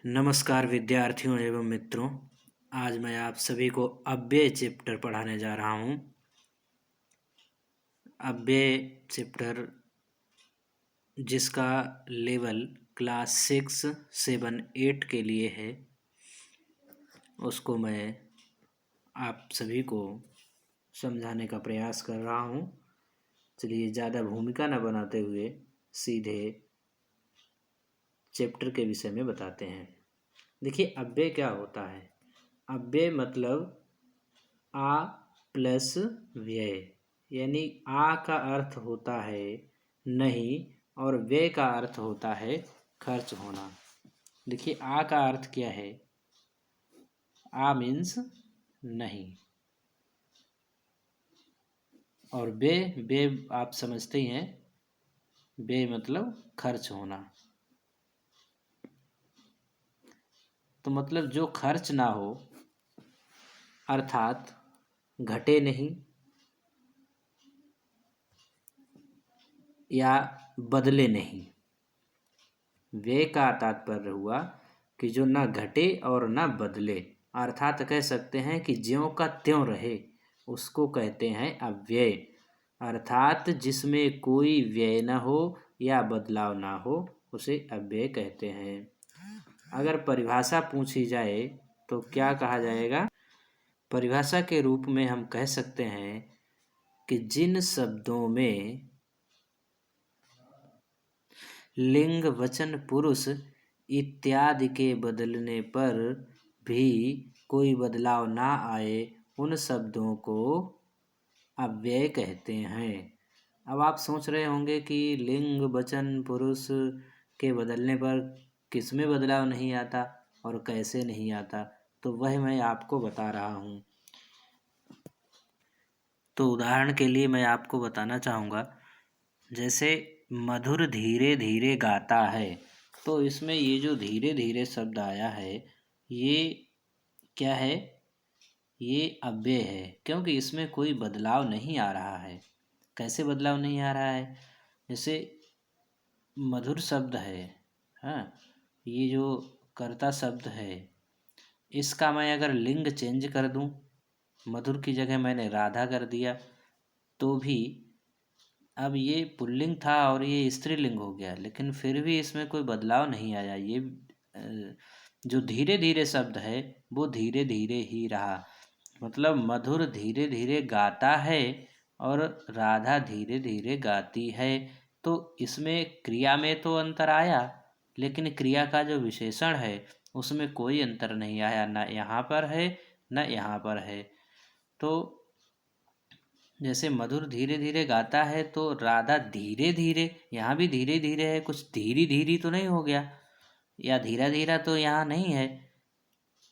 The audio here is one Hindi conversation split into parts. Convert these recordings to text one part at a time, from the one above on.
नमस्कार विद्यार्थियों एवं मित्रों। आज मैं आप सभी को अव्यय चैप्टर पढ़ाने जा रहा हूँ। अव्यय चैप्टर जिसका लेवल क्लास 6, 7, 8 के लिए है, उसको मैं आप सभी को समझाने का प्रयास कर रहा हूँ। चलिए ज़्यादा भूमिका न बनाते हुए सीधे चैप्टर के विषय में बताते हैं। देखिए अव्यय क्या होता है। अव्यय मतलब आ प्लस व्यय, यानी आ का अर्थ होता है नहीं और व्यय का अर्थ होता है खर्च होना। देखिए आ का अर्थ क्या है। आ मीन्स नहीं और व्यय, व्यय आप समझते ही हैं, व्यय मतलब खर्च होना। तो मतलब जो खर्च ना हो, अर्थात घटे नहीं या बदले नहीं। व्यय का तात्पर्य हुआ कि जो ना घटे और ना बदले, अर्थात कह सकते हैं कि ज्यों का त्यों रहे, उसको कहते हैं अव्यय। अर्थात जिसमें कोई व्यय न हो या बदलाव ना हो, उसे अव्यय कहते हैं। अगर परिभाषा पूछी जाए तो क्या कहा जाएगा। परिभाषा के रूप में हम कह सकते हैं कि जिन शब्दों में लिंग, वचन, पुरुष इत्यादि के बदलने पर भी कोई बदलाव ना आए, उन शब्दों को अव्यय कहते हैं। अब आप सोच रहे होंगे कि लिंग, वचन, पुरुष के बदलने पर किस में बदलाव नहीं आता और कैसे नहीं आता, तो वह मैं आपको बता रहा हूँ। तो उदाहरण के लिए मैं आपको बताना चाहूँगा, जैसे मधुर धीरे धीरे गाता है, तो इसमें ये जो धीरे धीरे शब्द आया है, ये क्या है, ये अव्यय है, क्योंकि इसमें कोई बदलाव नहीं आ रहा है। कैसे बदलाव नहीं आ रहा है। जैसे मधुर शब्द है, हाँ, ये जो कर्ता शब्द है, इसका मैं अगर लिंग चेंज कर दूं, मधुर की जगह मैंने राधा कर दिया, तो भी अब ये पुल्लिंग था और ये स्त्रीलिंग हो गया, लेकिन फिर भी इसमें कोई बदलाव नहीं आया। ये जो धीरे धीरे शब्द है वो धीरे धीरे ही रहा। मतलब मधुर धीरे धीरे गाता है और राधा धीरे धीरे गाती है, तो इसमें क्रिया में तो अंतर आया, लेकिन क्रिया का जो विशेषण है उसमें कोई अंतर नहीं आया, ना यहाँ पर है ना यहाँ पर है। तो जैसे मधुर धीरे धीरे गाता है, तो राधा धीरे धीरे, यहाँ भी धीरे धीरे है, कुछ धीरे धीरे तो नहीं हो गया, या धीरा धीरा तो यहाँ नहीं है।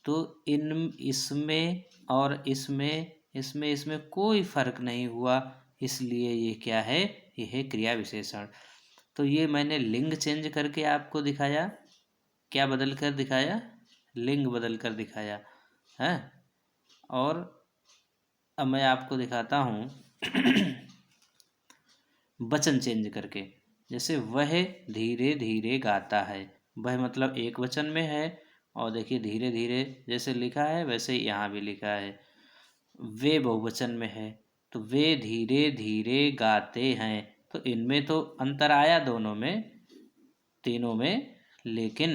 तो इन इसमें और इसमें कोई फर्क नहीं हुआ, इसलिए ये क्या है, ये है क्रिया विशेषण। तो ये मैंने लिंग चेंज करके आपको दिखाया। क्या बदल कर दिखाया, लिंग बदल कर दिखाया है। और अब मैं आपको दिखाता हूँ वचन चेंज करके। जैसे वह धीरे धीरे गाता है, वह मतलब एक वचन में है, और देखिए धीरे धीरे जैसे लिखा है वैसे यहाँ भी लिखा है। वे बहुवचन में है, तो वे धीरे धीरे गाते हैं, तो इनमें तो अंतर आया दोनों में, तीनों में, लेकिन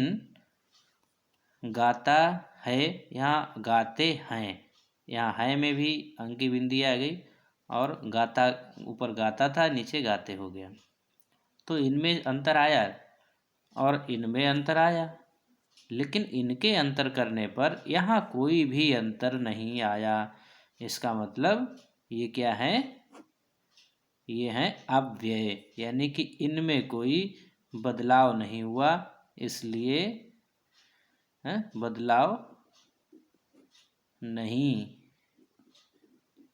गाता है, यहाँ गाते हैं, यहाँ है में भी अंकी बिंदी आ गई, और गाता ऊपर गाता था, नीचे गाते हो गया। तो इनमें अंतर आया और इनमें अंतर आया, लेकिन इनके अंतर करने पर यहाँ कोई भी अंतर नहीं आया। इसका मतलब ये क्या है, ये है अव्यय, यानी कि इनमें कोई बदलाव नहीं हुआ, इसलिए बदलाव नहीं।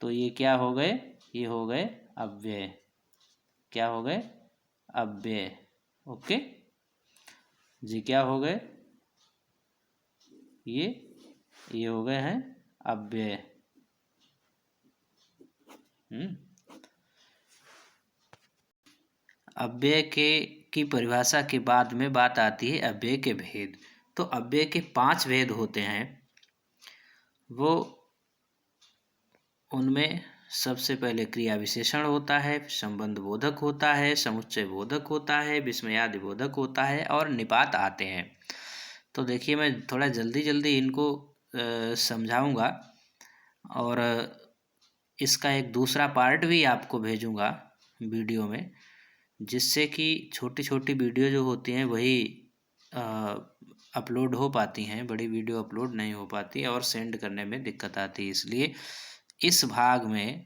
तो ये क्या हो गए, ये हो गए अव्यय। क्या हो गए, अव्यय। ओके जी, क्या हो गए, ये हो गए हैं अव्यय। अव्यय के की परिभाषा के बाद में बात आती है अव्यय के भेद। तो अव्यय के 5 भेद होते हैं। वो उनमें सबसे पहले क्रिया विशेषण होता है, संबंध बोधक होता है, समुच्चय बोधक होता है, विस्मयादि बोधक होता है और निपात आते हैं। तो देखिए, मैं थोड़ा जल्दी जल्दी इनको समझाऊंगा और इसका एक दूसरा पार्ट भी आपको भेजूंगा वीडियो में, जिससे कि छोटी छोटी वीडियो जो होती हैं वही अपलोड हो पाती हैं, बड़ी वीडियो अपलोड नहीं हो पाती और सेंड करने में दिक्कत आती है। इसलिए इस भाग में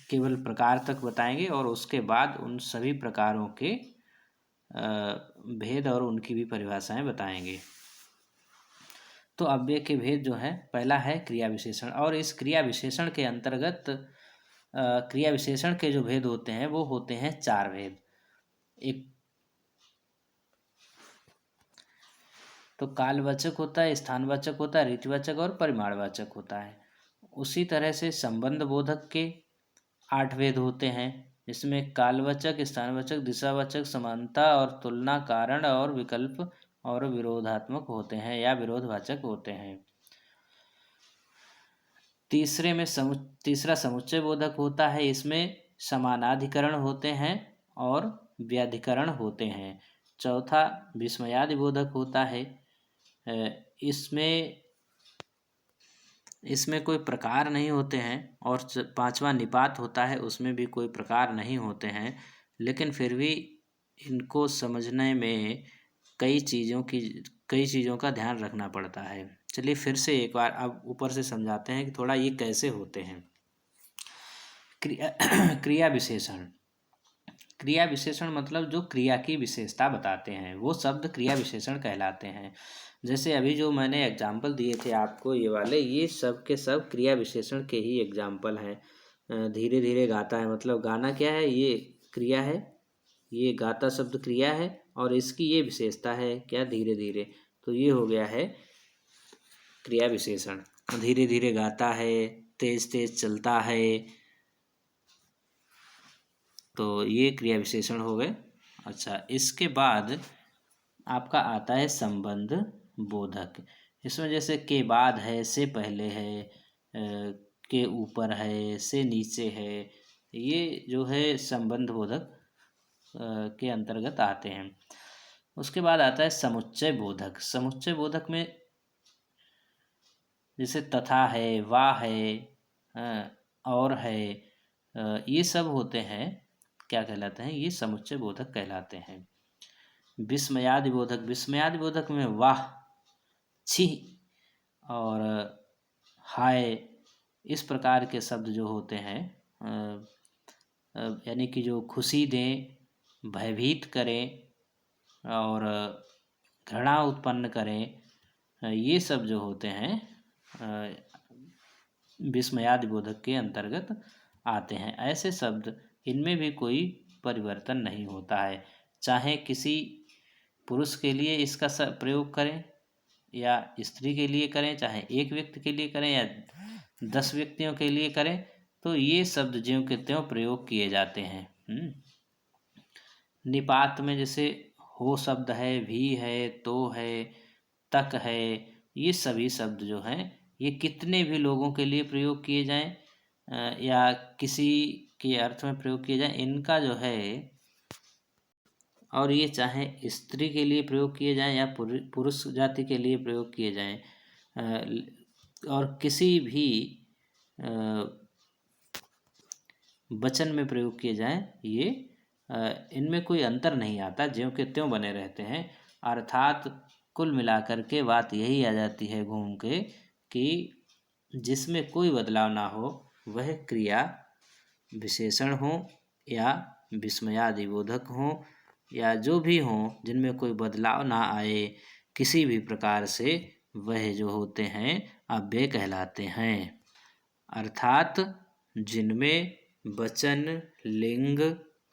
केवल प्रकार तक बताएंगे और उसके बाद उन सभी प्रकारों के भेद और उनकी भी परिभाषाएं बताएंगे। तो अव्यय के भेद जो है, पहला है क्रिया विशेषण, और इस क्रिया विशेषण के अंतर्गत क्रिया विशेषण के जो भेद होते हैं वो होते हैं 4 भेद। एक तो कालवाचक होता है, स्थानवाचक होता है, रीतिवाचक और परिमाणवाचक होता है। उसी तरह से संबंध बोधक के 8 भेद होते हैं, जिसमें कालवाचक, स्थानवाचक, दिशावाचक, समानता और तुलना, कारण और विकल्प और विरोधात्मक होते हैं या विरोधवाचक होते हैं। तीसरा समुच्चय बोधक होता है। इसमें समानाधिकरण होते हैं और व्याधिकरण होते हैं। चौथा विस्मयादि बोधक होता है। इसमें कोई प्रकार नहीं होते हैं। और पांचवा निपात होता है, उसमें भी कोई प्रकार नहीं होते हैं, लेकिन फिर भी इनको समझने में कई चीज़ों का ध्यान रखना पड़ता है। चलिए फिर से एक बार अब ऊपर से समझाते हैं कि थोड़ा ये कैसे होते हैं। क्रिया विशेषण। क्रिया विशेषण मतलब जो क्रिया की विशेषता बताते हैं वो शब्द क्रिया विशेषण कहलाते हैं। जैसे अभी जो मैंने एग्जाम्पल दिए थे आपको, ये वाले, ये सब के सब क्रिया विशेषण के ही एग्जाम्पल हैं। धीरे धीरे गाता है, मतलब गाना क्या है, ये क्रिया है, ये गाता शब्द क्रिया है और इसकी ये विशेषता है क्या, धीरे धीरे। तो ये हो गया है क्रिया विशेषण। धीरे धीरे गाता है, तेज तेज चलता है, तो ये क्रिया विशेषण हो गए। अच्छा, इसके बाद आपका आता है संबंध बोधक। इसमें जैसे के बाद है, से पहले है, के ऊपर है, से नीचे है, ये जो है संबंध बोधक के अंतर्गत आते हैं। उसके बाद आता है समुच्चय बोधक। समुच्चय बोधक में जैसे तथा है, वा है, और है, ये सब होते हैं, क्या कहलाते हैं, ये समुच्चय बोधक कहलाते हैं। विस्मयादि बोधक। विस्मयादि बोधक में वाह, छी और हाय, इस प्रकार के शब्द जो होते हैं, यानी कि जो खुशी दें, भयभीत करें और घृणा उत्पन्न करें, ये सब जो होते हैं विस्मयादि बोधक के अंतर्गत आते हैं। ऐसे शब्द, इनमें भी कोई परिवर्तन नहीं होता है, चाहे किसी पुरुष के लिए इसका प्रयोग करें या स्त्री के लिए करें, चाहे एक व्यक्ति के लिए करें या 10 व्यक्तियों के लिए करें, तो ये शब्द ज्यों के त्यों प्रयोग किए जाते हैं। निपात में जैसे हो शब्द है, भी है, तो है, तक है, ये सभी शब्द जो हैं ये कितने भी लोगों के लिए प्रयोग किए जाएं या किसी के अर्थ में प्रयोग किए जाएं, इनका जो है, और ये चाहे स्त्री के लिए प्रयोग किए जाएं या पुरुष जाति के लिए प्रयोग किए जाएं, और किसी भी वचन में प्रयोग किए जाएं, ये इनमें कोई अंतर नहीं आता, ज्यों के त्यों बने रहते हैं। अर्थात कुल मिलाकर के बात यही आ जाती है घूम के कि जिसमें कोई बदलाव ना हो वह क्रिया विशेषण हो या विस्मयादि बोधक हो या जो भी हो, जिनमें कोई बदलाव ना आए किसी भी प्रकार से, वह जो होते हैं अव्यय कहलाते हैं। अर्थात जिनमें वचन, लिंग,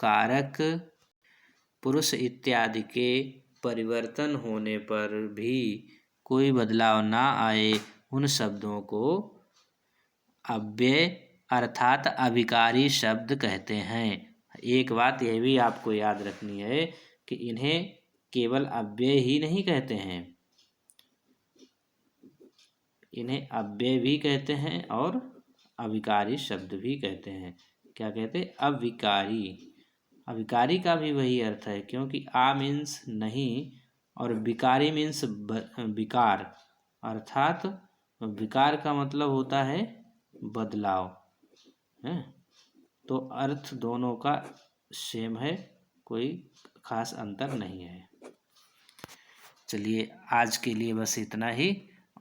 कारक, पुरुष इत्यादि के परिवर्तन होने पर भी कोई बदलाव ना आए, उन शब्दों को अव्यय अर्थात अविकारी शब्द कहते हैं। एक बात यह भी आपको याद रखनी है कि इन्हें केवल अव्यय ही नहीं कहते हैं, इन्हें अव्यय भी कहते हैं और अविकारी शब्द भी कहते हैं। क्या कहते हैं? अविकारी। अविकारी का भी वही अर्थ है, क्योंकि आ मीन्स नहीं और विकारी मीन्स विकार, अर्थात विकार का मतलब होता है बदलाव है। तो अर्थ दोनों का सेम है, कोई खास अंतर नहीं है। चलिए आज के लिए बस इतना ही,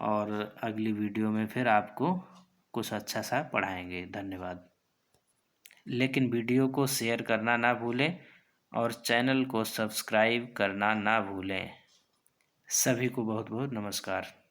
और अगली वीडियो में फिर आपको कुछ अच्छा सा पढ़ाएंगे। धन्यवाद। लेकिन वीडियो को शेयर करना ना भूलें और चैनल को सब्सक्राइब करना ना भूलें। सभी को बहुत बहुत नमस्कार।